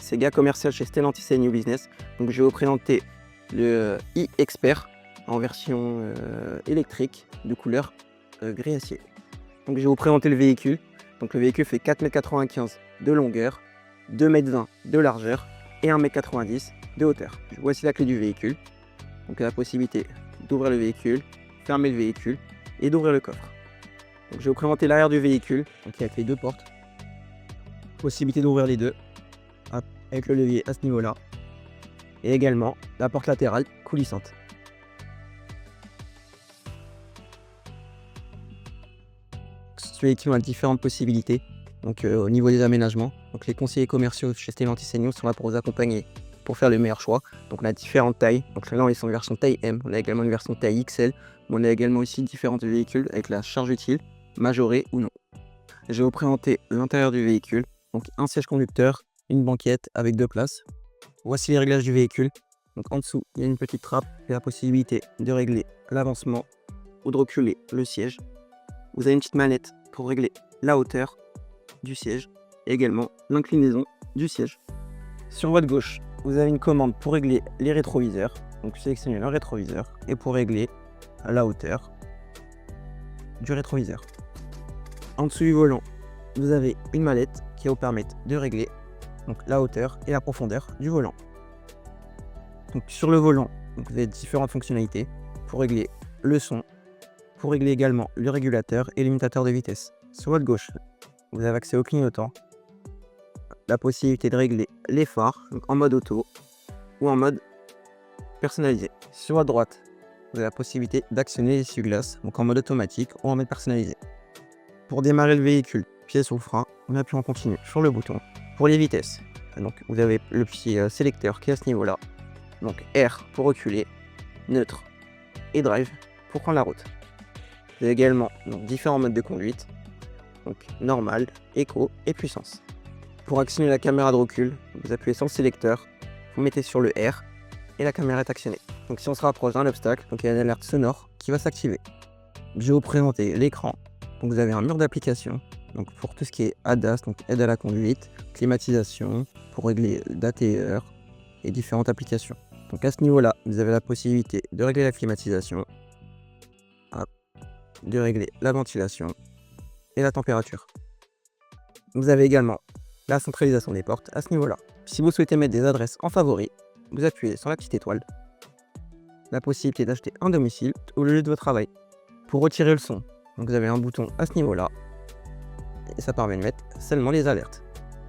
c'est Gars commercial chez Stellantis et New Business. Donc je vais vous présenter le e-Expert en version électrique de couleur gris acier. Donc je vais vous présenter le véhicule. Donc le véhicule fait 4,95 m de longueur, 2,20 m de largeur et 1,90 m de hauteur. Voici la clé du véhicule. Donc il y a la possibilité d'ouvrir le véhicule, fermer le véhicule et d'ouvrir le coffre. Donc je vais vous présenter l'arrière du véhicule. Donc il y a les deux portes. Possibilité d'ouvrir les deux avec le levier à ce niveau-là. Et également la porte latérale coulissante. Ce véhicule a différentes possibilités. Donc au niveau des aménagements, donc les conseillers commerciaux chez Stellantis et New sont là pour vous accompagner pour faire le meilleur choix. Donc on a différentes tailles. Donc là on est sur une version taille M, on a également une version taille XL, mais on a également aussi différents véhicules avec la charge utile, majorée ou non. Je vais vous présenter l'intérieur du véhicule. Donc un siège conducteur, une banquette avec 2 places. Voici les réglages du véhicule. Donc en dessous, il y a une petite trappe et la possibilité de régler l'avancement ou de reculer le siège. Vous avez une petite manette pour régler la hauteur du siège et également l'inclinaison du siège. Sur votre gauche, vous avez une commande pour régler les rétroviseurs. Donc sélectionnez le rétroviseur et pour régler la hauteur du rétroviseur. En dessous du volant, vous avez une mallette qui va vous permettre de régler donc, la hauteur et la profondeur du volant. Donc, sur le volant, donc, vous avez différentes fonctionnalités pour régler le son, pour régler également le régulateur et l'imitateur de vitesse. Sur votre gauche, vous avez accès au clignotant, la possibilité de régler les phares donc en mode auto ou en mode personnalisé. Sur votre droite, vous avez la possibilité d'actionner les essuie-glaces donc en mode automatique ou en mode personnalisé. Pour démarrer le véhicule, pied sur le frein, on appuie en continu sur le bouton. Pour les vitesses, donc vous avez le pied sélecteur qui est à ce niveau-là. Donc R pour reculer, neutre et drive pour prendre la route. Vous avez également donc, différents modes de conduite, donc normal, éco et puissance. Pour actionner la caméra de recul, vous appuyez sur le sélecteur, vous mettez sur le R et la caméra est actionnée. Donc si on se rapproche d'un obstacle, donc il y a une alerte sonore qui va s'activer. Je vais vous présenter l'écran. Donc vous avez un mur d'application. Donc pour tout ce qui est ADAS, donc aide à la conduite, climatisation, pour régler l'ATR et différentes applications. Donc à ce niveau-là, vous avez la possibilité de régler la climatisation, de régler la ventilation et la température. Vous avez également la centralisation des portes à ce niveau-là. Si vous souhaitez mettre des adresses en favori, vous appuyez sur la petite étoile. La possibilité d'acheter un domicile ou le lieu de votre travail. Pour retirer le son, donc vous avez un bouton à ce niveau-là. Et ça permet de mettre seulement les alertes.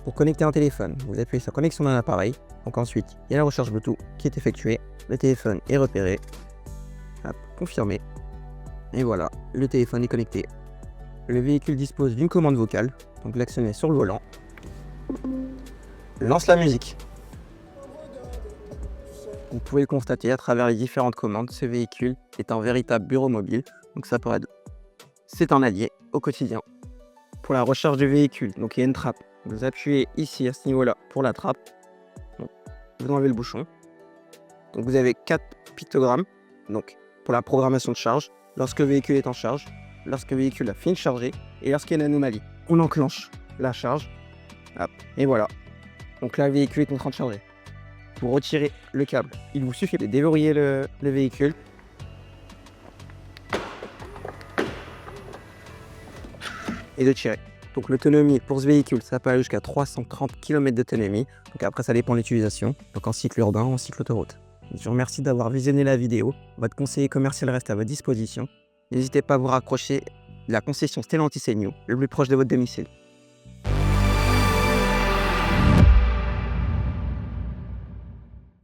Pour connecter un téléphone, vous appuyez sur connexion d'un appareil. Donc ensuite, il y a la recharge Bluetooth qui est effectuée. Le téléphone est repéré. Hop, confirmé. Et voilà, le téléphone est connecté. Le véhicule dispose d'une commande vocale. Donc l'actionnez sur le volant. Lance la musique. Vous pouvez le constater à travers les différentes commandes. Ce véhicule est un véritable bureau mobile. Donc ça pourrait être... C'est un allié au quotidien. Pour la recharge du véhicule, donc il y a une trappe. Vous appuyez ici à ce niveau-là pour la trappe. Donc, vous enlevez le bouchon. Donc vous avez 4 pictogrammes donc, pour la programmation de charge. Lorsque le véhicule est en charge, lorsque le véhicule a fini de charger et lorsqu'il y a une anomalie, on enclenche la charge. Hop, et voilà. Donc là, le véhicule est en train de charger. Pour retirer le câble, il vous suffit de déverrouiller le véhicule. Et de tirer. Donc l'autonomie pour ce véhicule, ça peut aller jusqu'à 330 km d'autonomie. Donc après, ça dépend de l'utilisation. Donc en cycle urbain ou en cycle autoroute. Je vous remercie d'avoir visionné la vidéo. Votre conseiller commercial reste à votre disposition. N'hésitez pas à vous rapprocher de la concession Stellantis et New, le plus proche de votre domicile.